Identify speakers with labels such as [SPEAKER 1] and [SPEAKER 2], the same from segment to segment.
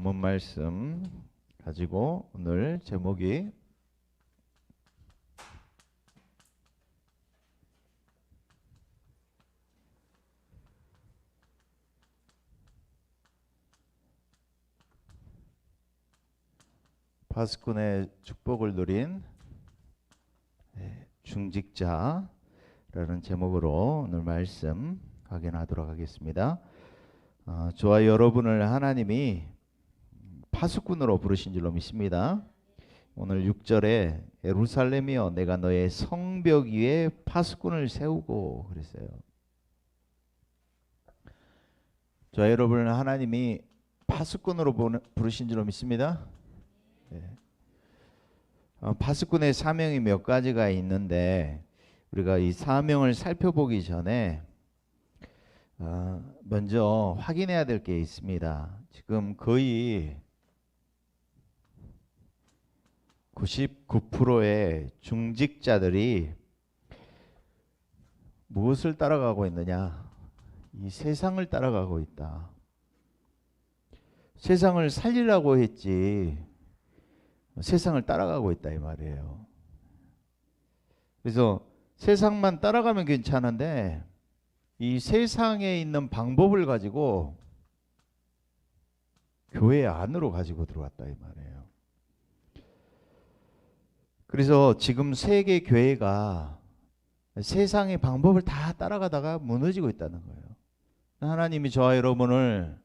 [SPEAKER 1] 본문 말씀 가지고 오늘 제목이 파수꾼의 축복을 누린 중직자라는 제목으로 오늘 말씀 확인하도록 하겠습니다. 저와 여러분을 하나님이 파수꾼으로 부르신 줄로 믿습니다. 오늘 6절에 예루살렘이여 내가 너의 성벽 위에 파수꾼을 세우고 그랬어요. 저와 여러분을 하나님이 파수꾼으로 부르신 줄로 믿습니다. 파수꾼의 사명이 몇 가지가 있는데 우리가 이 사명을 살펴보기 전에 먼저 확인해야 될 게 있습니다. 지금 거의 99%의 중직자들이 무엇을 따라가고 있느냐? 이 세상을 따라가고 있다. 세상을 살리려고 했지 세상을 따라가고 있다 이 말이에요. 그래서 세상만 따라가면 괜찮은데 이 세상에 있는 방법을 가지고 교회 안으로 가지고 들어왔다 이 말이에요. 그래서 지금 세계 교회가 세상의 방법을 다 따라가다가 무너지고 있다는 거예요. 하나님이 저와 여러분을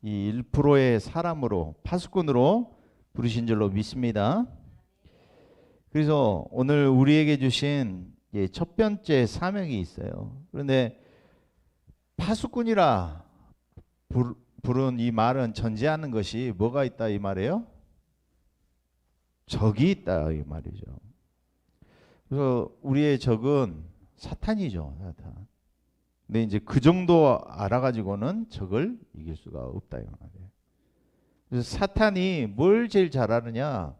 [SPEAKER 1] 이 1%의 사람으로 파수꾼으로 부르신 줄로 믿습니다. 그래서 오늘 우리에게 주신 첫 번째 사명이 있어요. 그런데 파수꾼이라 부른 이 말은 전제하는 것이 뭐가 있다 이 말이에요? 적이 있다 이 말이죠. 그래서 우리의 적은 사탄이죠. 사탄. 근데 이제 그 정도 알아가지고는 적을 이길 수가 없다 이 말이에요. 그래서 사탄이 뭘 제일 잘하느냐?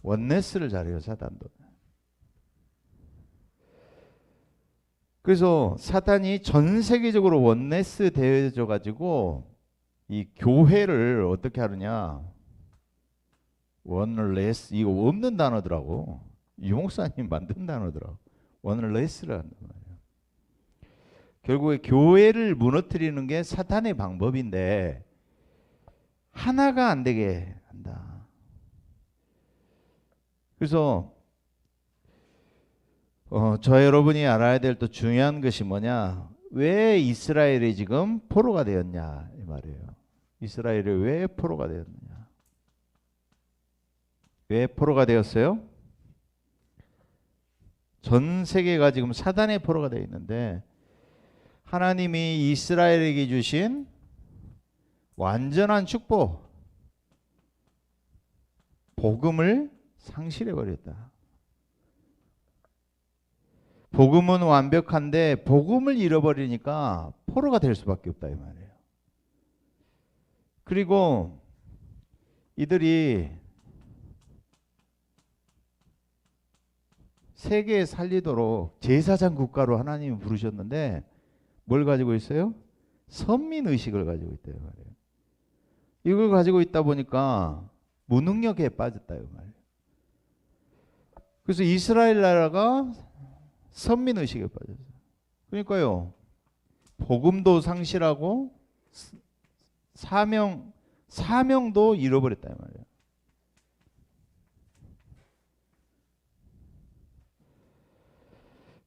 [SPEAKER 1] 원네스를 잘해요. 사탄도. 그래서 사탄이 전 세계적으로 원네스 되어져 가지고 이 교회를 어떻게 하느냐? 원레스 이거 없는 단어더라고. 유 목사님 만든 단어더라고. 원레스를 한단 말이에요. 결국에 교회를 무너뜨리는 게 사탄의 방법인데 하나가 안 되게 한다. 그래서 저 여러분이 알아야 될 또 중요한 것이 뭐냐? 왜 이스라엘이 지금 포로가 되었냐 이 말이에요. 이스라엘이 왜 포로가 되었느냐? 왜 포로가 되었어요? 전 세계가 지금 사단의 포로가 되어 있는데 하나님이 이스라엘에게 주신 완전한 축복, 복음을 상실해 버렸다. 복음은 완벽한데 복음을 잃어버리니까 포로가 될 수밖에 없다 이 말이에요. 그리고 이들이 세계에 살리도록 제사장 국가로 하나님이 부르셨는데 뭘 가지고 있어요? 선민의식을 가지고 있다 이 말이에요. 이걸 가지고 있다 보니까 무능력에 빠졌다 이 말이에요. 그래서 이스라엘 나라가 선민의식에 빠졌어요. 그러니까요. 복음도 상실하고 사명도 잃어버렸다 이 말이에요.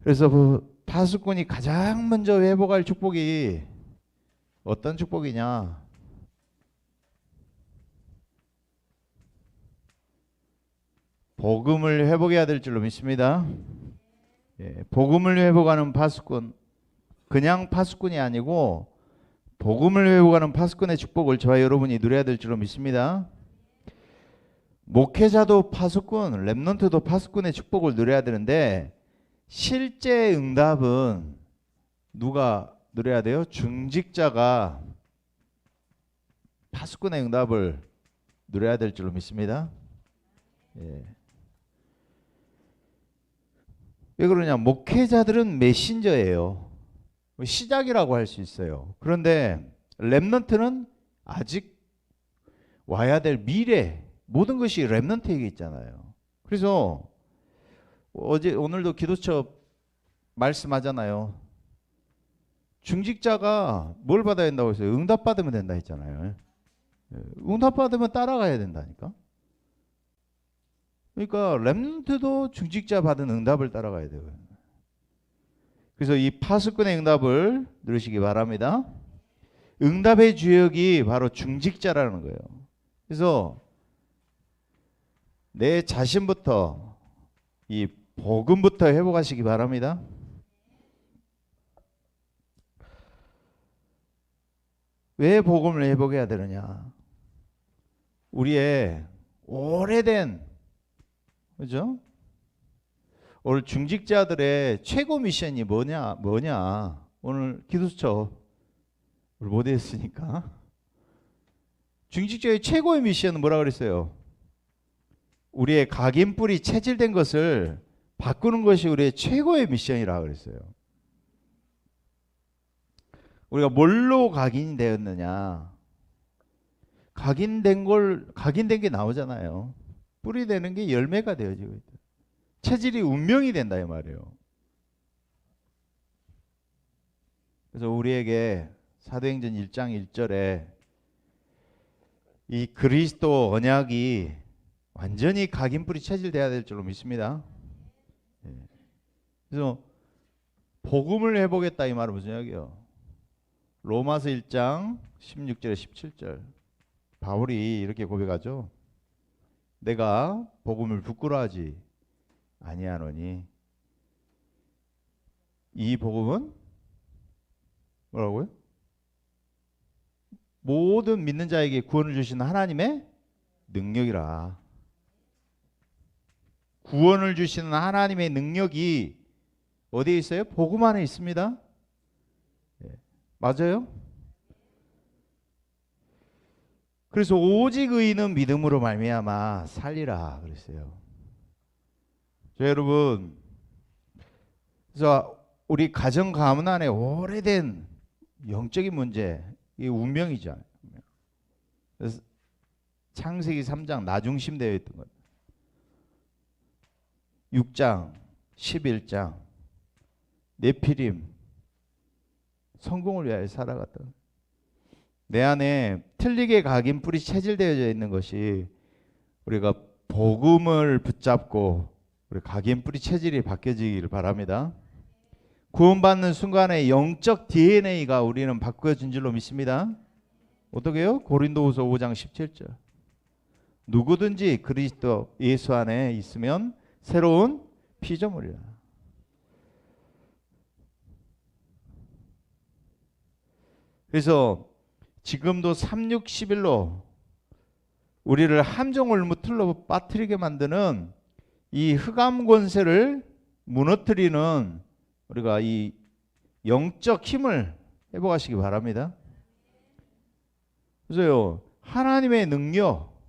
[SPEAKER 1] 그래서 그 파수꾼이 가장 먼저 회복할 축복이 어떤 축복이냐? 복음을 회복해야 될 줄로 믿습니다. 복음을 회복하는 파수꾼, 그냥 파수꾼이 아니고 복음을 회복하는 파수꾼의 축복을 저와 여러분이 누려야 될 줄로 믿습니다. 목회자도 파수꾼, 렘넌트도 파수꾼의 축복을 누려야 되는데 실제 응답은 누가 누려야 돼요? 중직자가 파수꾼의 응답을 누려야 될 줄로 믿습니다. 왜 그러냐? 목회자들은 메신저예요. 시작이라고 할 수 있어요. 그런데 렘넌트는 아직 와야 될 미래, 모든 것이 렘넌트에게 있잖아요. 그래서 오늘도 기도처 말씀하잖아요. 중직자가 뭘 받아야 된다고 했어요? 응답 받으면 된다 했잖아요. 응답 받으면 따라가야 된다니까. 그러니까 렘넌트도 중직자 받은 응답을 따라가야 돼요. 그래서 이 파수꾼의 응답을 누르시기 바랍니다. 응답의 주역이 바로 중직자라는 거예요. 그래서 내 자신부터 이 복음부터 회복하시기 바랍니다. 왜 복음을 회복해야 되느냐? 우리의 오래된, 그죠? 오늘 중직자들의 최고 미션이 뭐냐? 오늘 기도처 못 했으니까. 중직자의 최고의 미션은 뭐라 그랬어요? 우리의 각인뿔이 체질된 것을 바꾸는 것이 우리의 최고의 미션이라고 그랬어요. 우리가 뭘로 각인이 되었느냐? 각인된 게 나오잖아요. 뿌리 되는 게 열매가 되어지고 있다. 체질이 운명이 된다 이 말이에요. 그래서 우리에게 사도행전 1장 1절에 이 그리스도 언약이 완전히 각인뿔이 체질돼야 될 줄로 믿습니다. 그래서 복음을 회복했다 이 말은 무슨 이야기예요? 로마서 1장 16절에 17절 바울이 이렇게 고백하죠. 내가 복음을 부끄러워하지 아니하노니 이 복음은 뭐라고요? 모든 믿는 자에게 구원을 주시는 하나님의 능력이라. 구원을 주시는 하나님의 능력이 어디에 있어요? 복음 안에 있습니다. 맞아요? 그래서 오직 의인은 믿음으로 말미암아 살리라 그랬어요. 여러분, 그래서 우리 가정 가문 안에 오래된 영적인 문제, 이 운명이죠. 그래서 창세기 3장 나중심 되어 있던 것, 6장, 11장 네피림 성공을 위하여 살아갔다. 내 안에 틀리게 각인뿔이 체질되어져 있는 것이 우리가 복음을 붙잡고 우리 각인뿔이 체질이 바뀌어지기를 바랍니다. 구원받는 순간에 영적 DNA가 우리는 바뀌어진 줄로 믿습니다. 어떻게요? 고린도후서 5장 17절 누구든지 그리스도 예수 안에 있으면 새로운 피조물이라. 그래서 지금도 3,6,11로 우리를 함정을 틀로 빠뜨리게 만드는 이 흑암 권세를 무너뜨리는 우리가 이 영적 힘을 회복하시기 바랍니다. 그래서요, 하나님의 능력,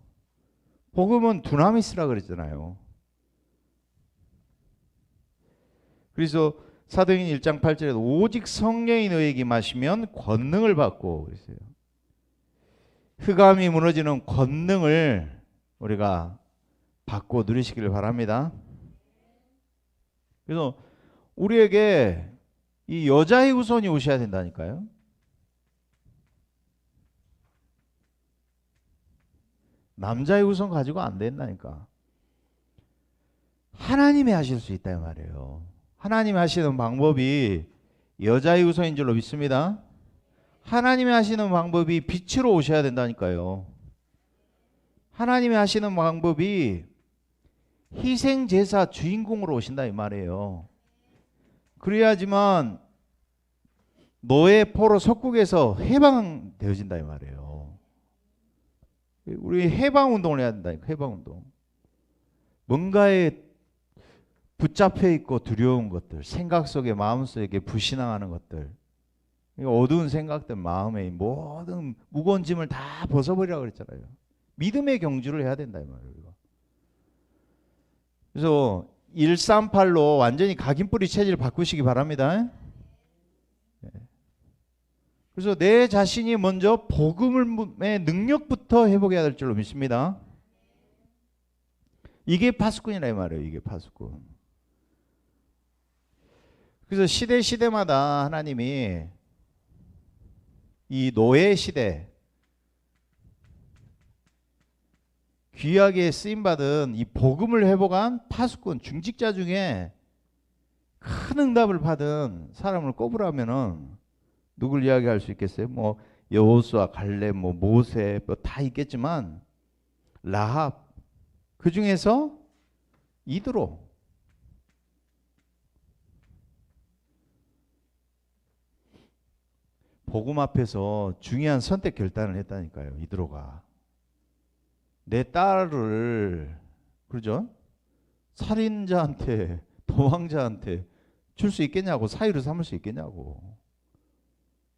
[SPEAKER 1] 복음은 두나미스라 그랬잖아요. 그래서 사도행전 1장 8절에 오직 성령이 너에게 임하시면 권능을 받고 그랬어요. 흑암이 무너지는 권능을 우리가 받고 누리시기를 바랍니다. 그래서 우리에게 이 여자의 후손이 오셔야 된다니까요. 남자의 후손 가지고 안 된다니까. 하나님이 하실 수 있다 이 말이에요. 하나님이 하시는 방법이 여자의 후손인 줄로 믿습니다. 하나님이 하시는 방법이 빛으로 오셔야 된다니까요. 하나님이 하시는 방법이 희생제사 주인공으로 오신다 이 말이에요. 그래야지만 노예 포로 속국에서 해방되어진다 이 말이에요. 우리 해방운동을 해야 된다니까. 해방운동. 뭔가에 붙잡혀 있고 두려운 것들, 생각 속에 마음 속에 불신앙하는 것들, 어두운 생각들, 마음의 모든 무거운 짐을 다 벗어버리라고 그랬잖아요. 믿음의 경주를 해야 된다 이 말이에요. 그래서 138로 완전히 각인뿌리 체질을 바꾸시기 바랍니다. 그래서 내 자신이 먼저 복음의 능력부터 회복해야 될 줄로 믿습니다. 이게 파수꾼이라 이 말이에요. 이게 파수꾼. 그래서 시대마다 하나님이 이 노예 시대 귀하게 쓰임받은 이 복음을 회복한 파수꾼 중직자 중에 큰 응답을 받은 사람을 꼽으라면은 누굴 이야기할 수 있겠어요? 뭐 여호수아, 갈렙, 뭐 모세 뭐 다 있겠지만 라합 그 중에서 이드로 복음 앞에서 중요한 선택 결단을 했다니까요. 이드로가 내 딸을 그러죠? 살인자한테 도망자한테 줄 수 있겠냐고 사유를 삼을 수 있겠냐고.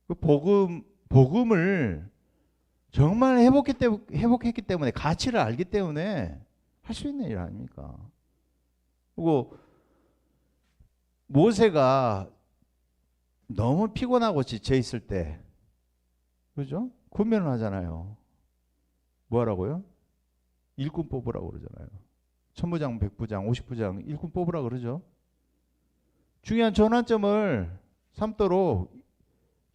[SPEAKER 1] 그 복음을 정말 회복했기 때문에 가치를 알기 때문에 할 수 있는 일 아닙니까? 그리고 모세가 너무 피곤하고 지쳐 있을 때 그죠? 군면을 하잖아요. 뭐 하라고요? 일꾼 뽑으라고 그러잖아요. 천부장, 백부장, 50부장 일꾼 뽑으라고 그러죠. 중요한 전환점을 삼도록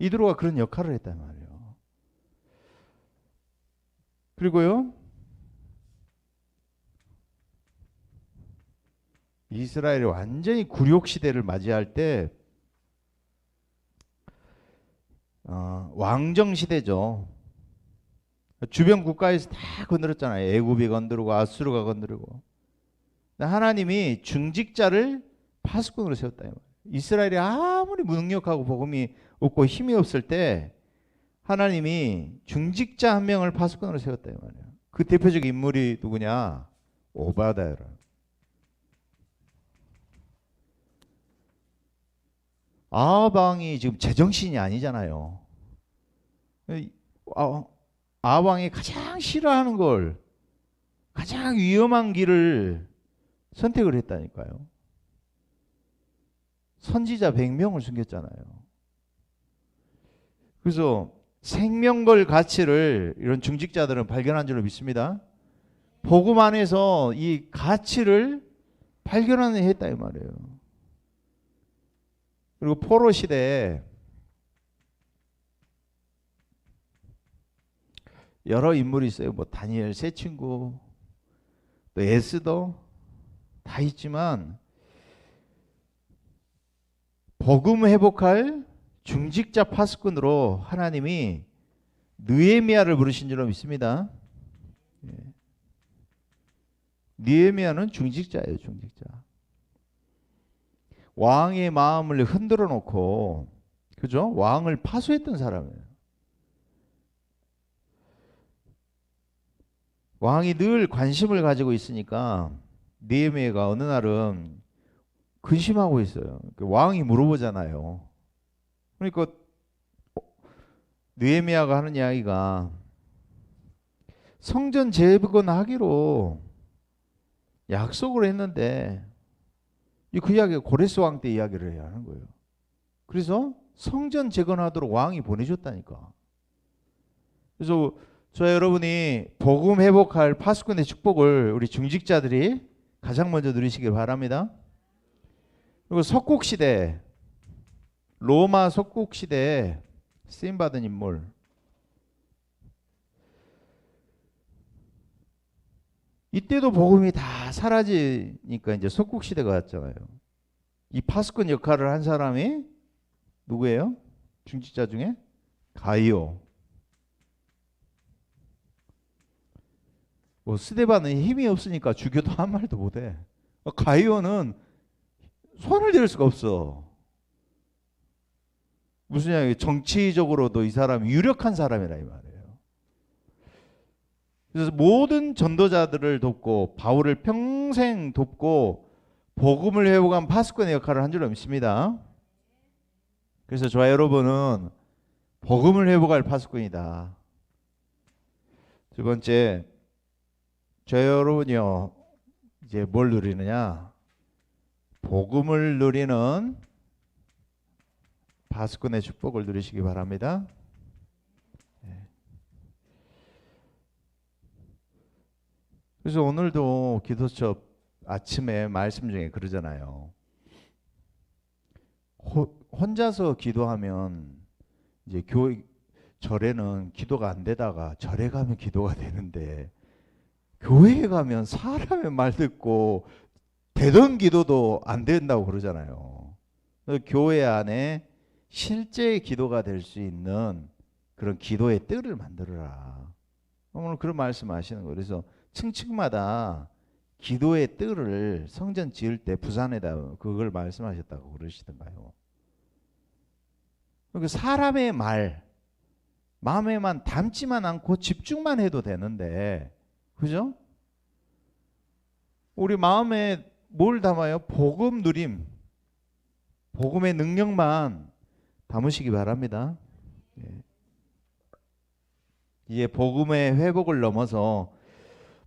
[SPEAKER 1] 이드로가 그런 역할을 했단 말이에요. 그리고요. 이스라엘이 완전히 굴욕 시대를 맞이할 때 왕정 시대죠. 주변 국가에서 다 건드렸잖아요. 애굽이 건드리고 아수르가 건드리고. 하나님이 중직자를 파수꾼으로 세웠다. 이스라엘이 아무리 무능력하고 복음이 없고 힘이 없을 때 하나님이 중직자 한 명을 파수꾼으로 세웠다 이 말이에요. 그 대표적인 인물이 누구냐? 오바댜라. 아합 왕이 지금 제정신이 아니잖아요. 아합 왕이 가장 싫어하는 걸 가장 위험한 길을 선택을 했다니까요. 선지자 100명을 숨겼잖아요. 그래서 생명 걸 가치를 이런 중직자들은 발견한 줄로 믿습니다. 복음 안에서 이 가치를 발견하는 했다 이 말이에요. 그리고 포로 시대에 여러 인물이 있어요. 뭐 다니엘 세 친구, 또 에스더 다 있지만 복음 회복할 중직자 파수꾼으로 하나님이 느헤미야를 부르신 줄로 믿습니다. 느헤미야는 중직자예요. 중직자. 왕의 마음을 흔들어 놓고 그죠? 왕을 파수했던 사람이에요. 왕이 늘 관심을 가지고 있으니까 느헤미야가 어느 날은 근심하고 있어요. 왕이 물어보잖아요. 그러니까 느헤미야가 하는 이야기가 성전 재건하기로 약속을 했는데 그 이야기가 고레스 왕 때 이야기를 해야 하는 거예요. 그래서 성전 재건하도록 왕이 보내줬다니까. 그래서 저 여러분이 복음 회복할 파수꾼의 축복을 우리 중직자들이 가장 먼저 누리시길 바랍니다. 그리고 석국시대 로마 석국시대에 쓰임받은 인물 이때도 복음이 다 사라지니까 이제 석국시대가 왔잖아요. 이 파수꾼 역할을 한 사람이 누구예요? 중직자 중에? 가이오. 뭐 스데반은 힘이 없으니까 주교도 한 말도 못해. 가이오는 손을 댈 수가 없어. 무슨 이야기? 정치적으로도 이 사람이 유력한 사람이라 이 말이에요. 그래서 모든 전도자들을 돕고 바울을 평생 돕고 복음을 회복한 파수꾼의 역할을 한 줄로 믿습니다. 그래서 저와 여러분은 복음을 회복할 파수꾼이다. 두 번째, 저와 여러분이요 이제 뭘 누리느냐? 복음을 누리는 파수꾼의 축복을 누리시기 바랍니다. 그래서 오늘도 기도처 아침에 말씀 중에 그러잖아요. 혼자서 기도하면 이제 교회 절에는 기도가 안 되다가 절에 가면 기도가 되는데, 교회에 가면 사람의 말 듣고 되던 기도도 안 된다고 그러잖아요. 교회 안에 실제 기도가 될 수 있는 그런 기도의 뜰을 만들어라. 오늘 그런 말씀하시는 거예요. 그래서 층층마다 기도의 뜰을 성전 지을 때 부산에다 그걸 말씀하셨다고 그러시던가요. 그러니까 사람의 말 마음에만 담지만 않고 집중만 해도 되는데, 그죠? 우리 마음에 뭘 담아요? 복음 누림, 복음의 능력만 담으시기 바랍니다. 예. 이제 복음의 회복을 넘어서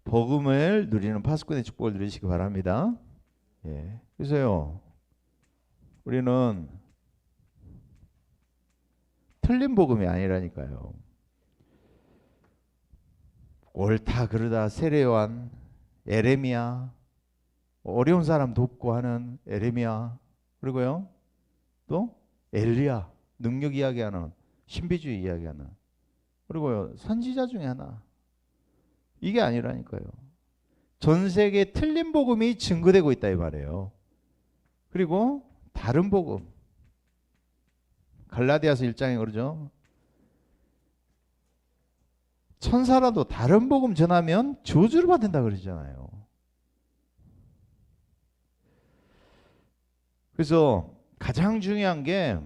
[SPEAKER 1] 복음을 누리는 파수꾼의 축복을 누리시기 바랍니다. 예. 그래서요, 우리는 틀린 복음이 아니라니까요. 옳다 그르다 세례요한, 에레미야, 어려운 사람 돕고 하는 에레미야, 그리고요 또 엘리야, 능력 이야기하는, 신비주의 이야기하는, 그리고요 선지자 중에 하나. 이게 아니라니까요. 전 세계 틀린 복음이 증거되고 있다 이 말이에요. 그리고 다른 복음, 갈라디아서 1장에 그러죠. 천사라도 다른 복음 전하면 저주를 받는다 그러잖아요. 그래서 가장 중요한 게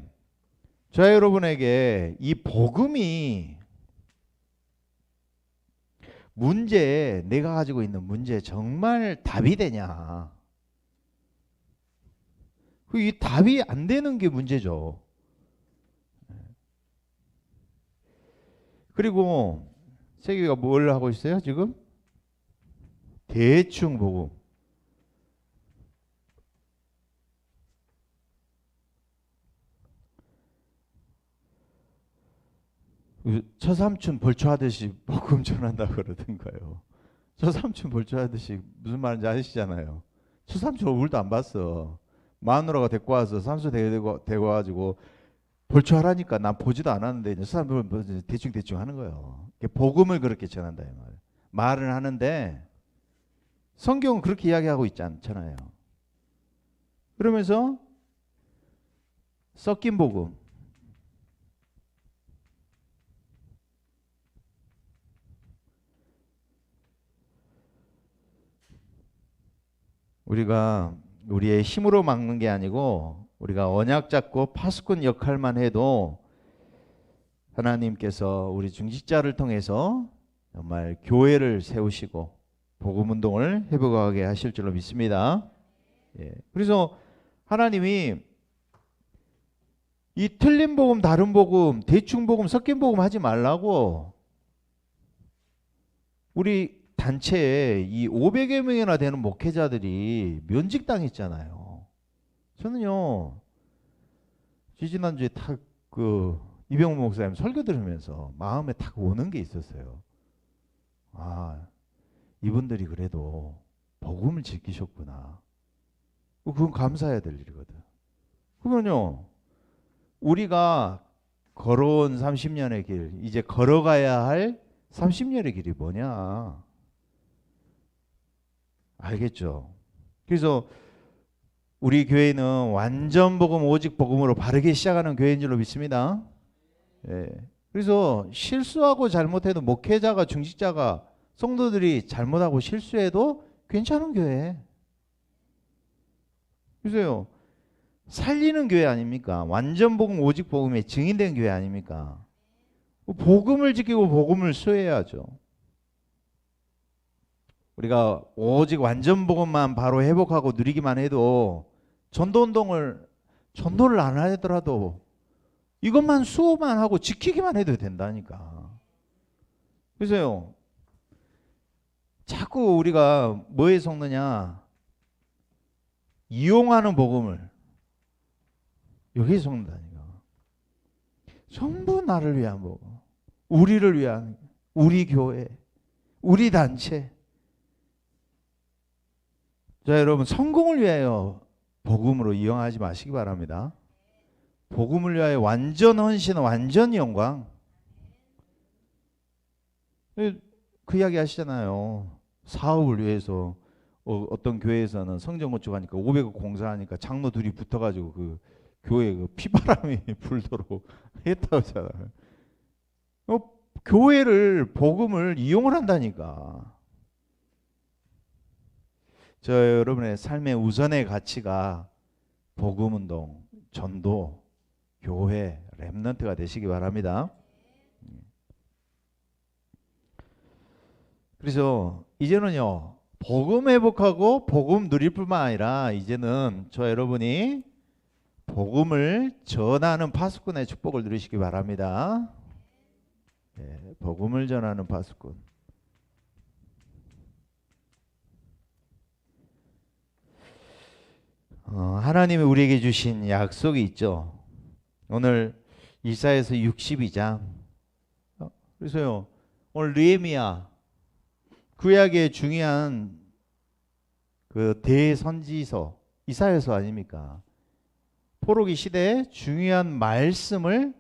[SPEAKER 1] 저와 여러분에게 이 복음이 문제에, 내가 가지고 있는 문제에 정말 답이 되냐. 이 답이 안 되는 게 문제죠. 그리고 세계가 뭘 하고 있어요 지금? 대충 복음. 처삼촌 벌초하듯이 복음 전한다 그러던가요. 처삼촌 벌초하듯이 무슨 말인지 아시잖아요. 처삼촌 얼굴도 안 봤어. 마누라가 데리고 와서 삼수 데리고 와가지고 벌초하라니까 난 보지도 않았는데 이제 사람들 대충 하는 거예요. 복음을 그렇게 전한다 이 말. 말은 하는데 성경은 그렇게 이야기하고 있지 않잖아요. 그러면서 섞인 복음, 우리가 우리의 힘으로 막는 게 아니고 우리가 언약 잡고 파수꾼 역할만 해도 하나님께서 우리 중직자를 통해서 정말 교회를 세우시고 복음 운동을 회복하게 하실 줄로 믿습니다. 예. 그래서 하나님이 이 틀린 복음, 다른 복음, 대충 복음, 섞인 복음 하지 말라고 우리 단체에 이 500여 명이나 되는 목회자들이 면직당했잖아요. 저는요, 지지난주에 탁 이병훈 목사님 설교 들으면서 마음에 탁 오는 게 있었어요. 아, 이분들이 그래도 복음을 지키셨구나. 그건 감사해야 될 일이거든. 그러면요, 우리가 걸어온 30년의 길, 이제 걸어가야 할 30년의 길이 뭐냐? 알겠죠? 그래서 우리 교회는 완전 복음, 오직 복음으로 바르게 시작하는 교회인 줄로 믿습니다. 예. 그래서 실수하고 잘못해도 목회자가, 중직자가, 성도들이 잘못하고 실수해도 괜찮은 교회. 그래서요, 살리는 교회 아닙니까? 완전 복음, 오직 복음에 증인된 교회 아닙니까? 복음을 지키고 복음을 수혜해야죠. 우리가 오직 완전 복음만 바로 회복하고 누리기만 해도 전도를 안 하더라도 이것만 수호만 하고 지키기만 해도 된다니까. 그래서요, 자꾸 우리가 뭐에 속느냐? 이용하는 복음을 여기에 속는다니까. 전부 나를 위한 복음, 우리를 위한, 우리 교회, 우리 단체. 자, 여러분 성공을 위하여 복음으로 이용하지 마시기 바랍니다. 복음을 위하여 완전 헌신, 완전 영광. 그 이야기 하시잖아요. 사업을 위해서 어떤 교회에서는 성전 건축하니까 500억 공사하니까 장로 둘이 붙어가지고 그 교회 그 피바람이 불도록 했다고 하잖아요. 교회를 복음을 이용을 한다니까. 저 여러분의 삶의 우선의 가치가 복음 운동, 전도, 교회, 렘넌트가 되시기 바랍니다. 그래서 이제는요, 복음 회복하고 복음 누릴 뿐만 아니라 이제는 저 여러분이 복음을 전하는 파수꾼의 축복을 누리시기 바랍니다. 네, 복음을 전하는 파수꾼. 하나님이 우리에게 주신 약속이 있죠. 오늘 이사야서 62장. 그래서요, 오늘 느헤미야 구약의 중요한 그 대선지서 이사야서 아닙니까? 포로기 시대에 중요한 말씀을,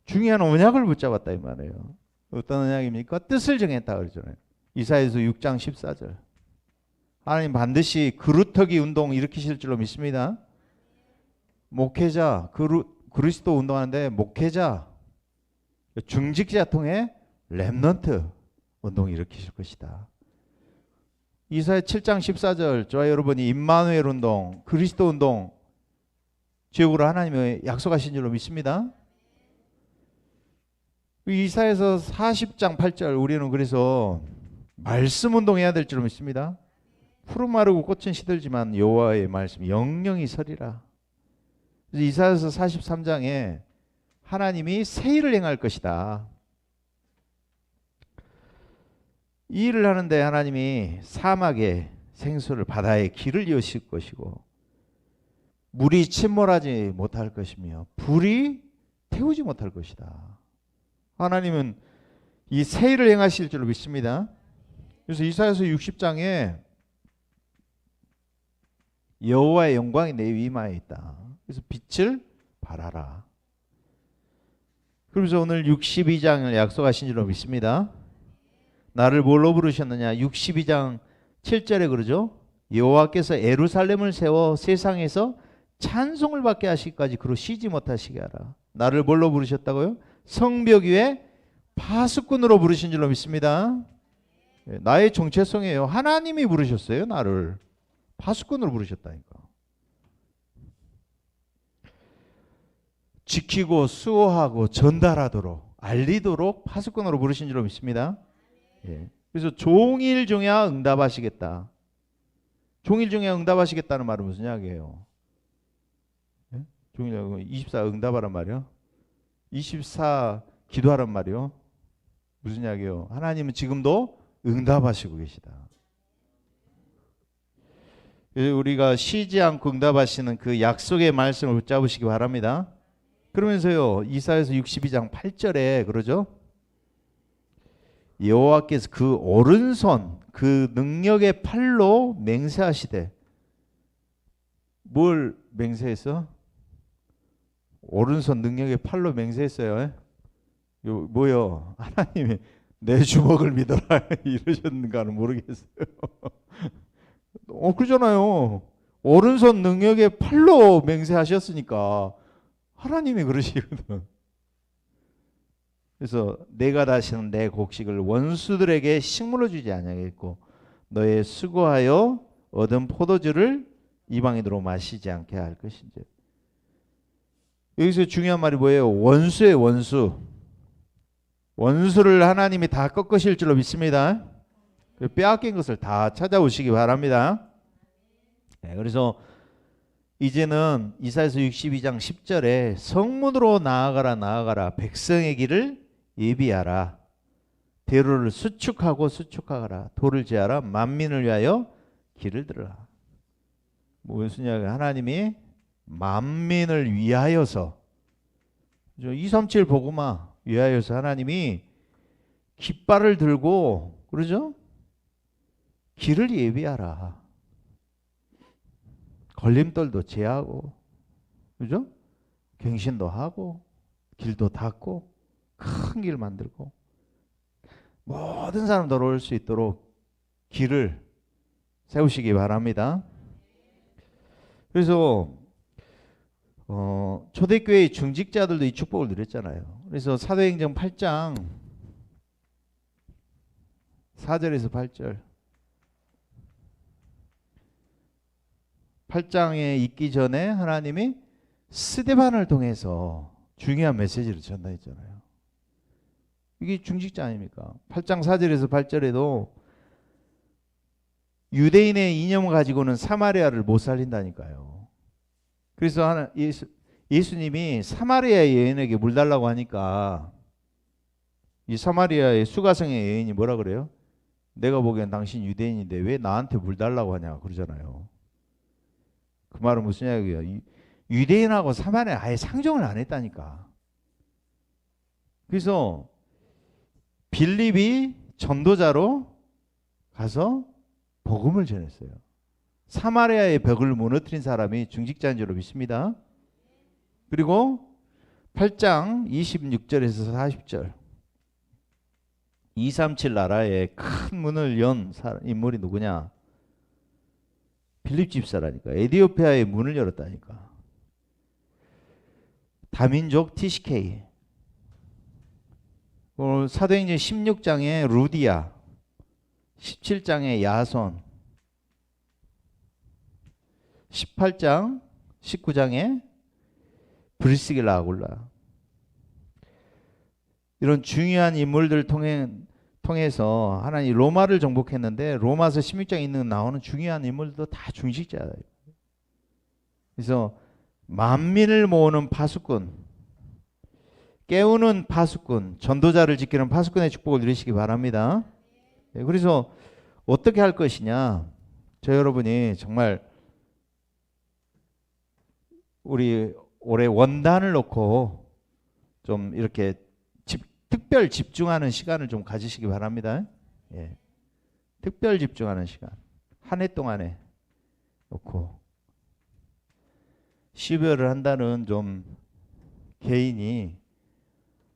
[SPEAKER 1] 중요한 언약을 붙잡았다 이 말이에요. 어떤 언약입니까? 뜻을 정했다 그러잖아요. 이사야서 6장 14절. 하나님 반드시 그루터기 운동 일으키실 줄로 믿습니다. 목회자, 그리스도 운동하는데 목회자, 중직자 통해 렘넌트 운동 일으키실 것이다. 이사야 7장 14절. 저와 여러분이 임마누엘 운동, 그리스도 운동 지역으로 하나님이 약속하신 줄로 믿습니다. 이사야서 40장 8절. 우리는 그래서 말씀 운동해야 될 줄로 믿습니다. 푸른 마르고 꽃은 시들지만 여호와의 말씀 영영이 서리라. 이사야서 43장에 하나님이 새 일을 행할 것이다. 이 일을 하는데 하나님이 사막에 생수를, 바다에 길을 여실 것이고 물이 침몰하지 못할 것이며 불이 태우지 못할 것이다. 하나님은 이 새 일을 행하실 줄로 믿습니다. 그래서 이사야서 60장에 여호와의 영광이 내 위마에 있다. 그래서 빛을 발하라. 그러면서 오늘 62장을 약속하신 줄로 믿습니다. 나를 뭘로 부르셨느냐? 62장 7절에 그러죠. 여호와께서 예루살렘을 세워 세상에서 찬송을 받게 하시기까지 그로 쉬지 못하시게 하라. 나를 뭘로 부르셨다고요? 성벽 위에 파수꾼으로 부르신 줄로 믿습니다. 나의 정체성이에요. 하나님이 부르셨어요. 나를 파수꾼으로 부르셨다니까. 지키고 수호하고 전달하도록 알리도록 파수꾼으로 부르신 줄로 믿습니다. 예. 그래서 종일 종야 응답하시겠다. 종일 종야 응답하시겠다는 말은 무슨 이야기예요? 예? 종일 24 응답하란 말이요? 24 기도하란 말이요? 무슨 이야기예요? 하나님은 지금도 응답하시고 계시다. 우리가 쉬지 않고 응답하시는 그 약속의 말씀을 붙잡으시기 바랍니다. 그러면서요, 이사야서 62장 8절에 그러죠. 여호와께서 그 오른손, 그 능력의 팔로 맹세하시되. 뭘 맹세했어? 오른손 능력의 팔로 맹세했어요. 뭐요? 하나님이 내 주먹을 믿어라 이러셨는가는 모르겠어요. 그러잖아요. 오른손 능력의 팔로 맹세하셨으니까 하나님이 그러시거든. 그래서 내가 다시는 내 곡식을 원수들에게 식물로 주지 아니하겠고 너의 수고하여 얻은 포도주를 이방인으로 마시지 않게 할 것인지. 여기서 중요한 말이 뭐예요? 원수의 원수. 원수를 하나님이 다 꺾으실 줄로 믿습니다. 빼앗긴 것을 다 찾아오시기 바랍니다. 네, 그래서 이제는 이사야서 62장 10절에 성문으로 나아가라 백성의 길을 예비하라. 대로를 수축하라. 돌을 제하라. 만민을 위하여 길을 들으라. 무슨 이야기? 하나님이 만민을 위하여서 237 복음화 위하여서 하나님이 깃발을 들고 그러죠? 길을 예비하라. 걸림돌도 제하고, 그죠? 갱신도 하고, 길도 닫고, 큰 길 만들고, 모든 사람 들어올 수 있도록 길을 세우시기 바랍니다. 그래서 초대교회의 중직자들도 이 축복을 누렸잖아요. 그래서 사도행전 8장 4절에서 8절 8장에 있기 전에 하나님이 스데반을 통해서 중요한 메시지를 전달했잖아요. 이게 중직자 아닙니까? 8장 4절에서 8절에도 유대인의 이념을 가지고는 사마리아를 못 살린다니까요. 그래서 예수님이 사마리아 여인에게 물 달라고 하니까 이 사마리아의 수가성의 여인이 뭐라 그래요? 내가 보기엔 당신 유대인인데 왜 나한테 물 달라고 하냐 그러잖아요. 그 말은 무슨 이야기예요? 유대인하고 사마리아 아예 상종을 안 했다니까. 그래서 빌립이 전도자로 가서 복음을 전했어요. 사마리아의 벽을 무너뜨린 사람이 중직자인 줄로 믿습니다. 그리고 8장 26절에서 40절 237 나라에 큰 문을 연 인물이 누구냐? 빌립 집사라니까. 에디오피아의 문을 열었다니까. 다민족 TCK. 사도행전 16장에 루디아, 17장에 야손, 18장, 19장에 브리스길라 아굴라. 이런 중요한 인물들 통해서 하나님 로마를 정복했는데 로마서 16장에 있는 나오는 중요한 인물들도 다 중직자예요. 그래서 만민을 모으는 파수꾼, 깨우는 파수꾼, 전도자를 지키는 파수꾼의 축복을 누리시기 바랍니다. 그래서 어떻게 할 것이냐? 저 여러분이 정말 우리 올해 원단을 놓고 좀 이렇게 특별 집중하는 시간을 좀 가지시기 바랍니다. 예. 특별 집중하는 시간. 한 해 동안에 놓고 12월을 한다는 좀 개인이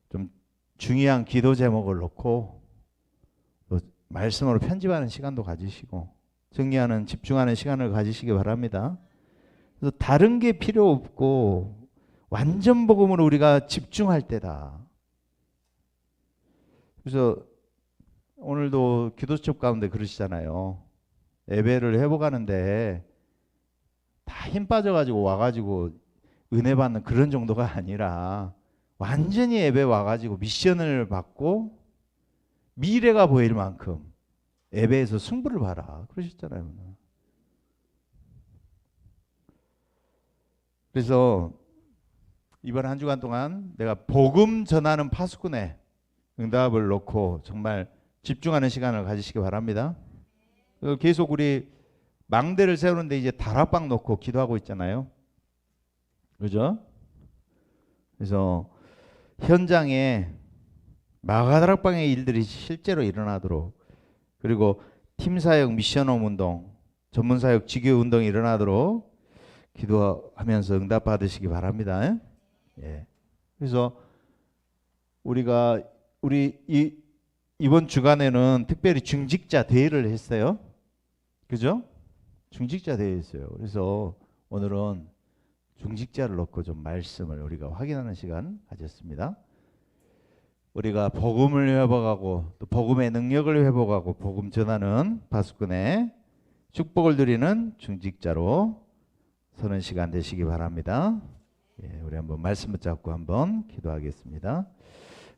[SPEAKER 1] 좀 중요한 기도 제목을 놓고 또 말씀으로 편집하는 시간도 가지시고 정리하는 집중하는 시간을 가지시기 바랍니다. 그래서 다른 게 필요 없고 완전 복음으로 우리가 집중할 때다. 그래서 오늘도 기도첩 가운데 그러시잖아요. 예배를 회복하는데 다 힘 빠져가지고 와가지고 은혜 받는 그런 정도가 아니라 완전히 예배 와가지고 미션을 받고 미래가 보일 만큼 예배에서 승부를 봐라 그러셨잖아요. 그래서 이번 한 주간 동안 내가 복음 전하는 파수꾼에 응답을 놓고 정말 집중하는 시간을 가지시기 바랍니다. 계속 우리 망대를 세우는데 이제 다락방 놓고 기도하고 있잖아요. 그죠? 그래서 현장에 마가다락방의 일들이 실제로 일어나도록 그리고 팀사역 미션홈 운동, 전문사역 지교 운동이 일어나도록 기도하면서 응답 받으시기 바랍니다. 예. 그래서 우리 이번 주간에는 특별히 중직자 대회를 했어요. 그죠? 중직자 대회 했어요. 그래서 오늘은 중직자를 놓고 좀 말씀을 우리가 확인하는 시간 가졌습니다. 우리가 복음을 회복하고 또 복음의 능력을 회복하고 복음 전하는 파수꾼의 축복을 누리는 중직자로 서는 시간 되시기 바랍니다. 예, 우리 한번 말씀 붙잡고 한번 기도하겠습니다.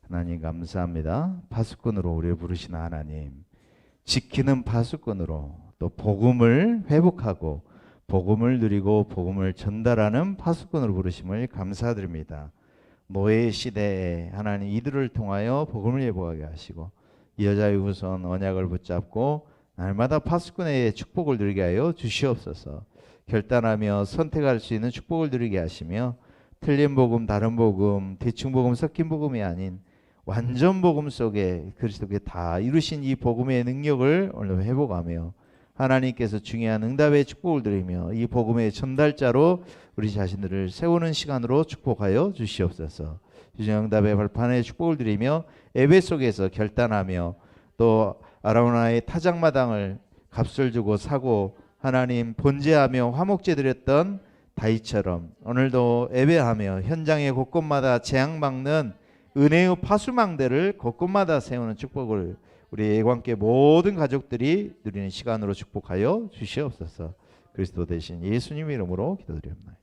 [SPEAKER 1] 하나님 감사합니다. 파수꾼으로 우리를 부르시는 하나님, 지키는 파수꾼으로 또 복음을 회복하고 복음을 누리고 복음을 전달하는 파수꾼으로 부르심을 감사드립니다. 노예 시대에 하나님 이들을 통하여 복음을 회복하게 하시고 이 여자의 후손 언약을 붙잡고 날마다 파수꾼의 축복을 누리게 하여 주시옵소서. 결단하며 선택할 수 있는 축복을 누리게 하시며 틀린 복음, 다른 복음, 대충 복음, 섞인 복음이 아닌 완전 복음 속에 그리스도께 다 이루신 이 복음의 능력을 오늘 회복하며 하나님께서 중요한 응답의 축복을 드리며 이 복음의 전달자로 우리 자신들을 세우는 시간으로 축복하여 주시옵소서. 주신 응답의 발판에 축복을 드리며 예배 속에서 결단하며 또 아라우나의 타작마당을 값을 주고 사고 하나님 번제하며 화목제 드렸던 다윗처럼 오늘도 예배하며 현장의 곳곳마다 재앙 막는 은혜의 파수망대를 곳곳마다 세우는 축복을 우리 예관계 모든 가족들이 누리는 시간으로 축복하여 주시옵소서. 그리스도 대신 예수님 이름으로 기도드립니다.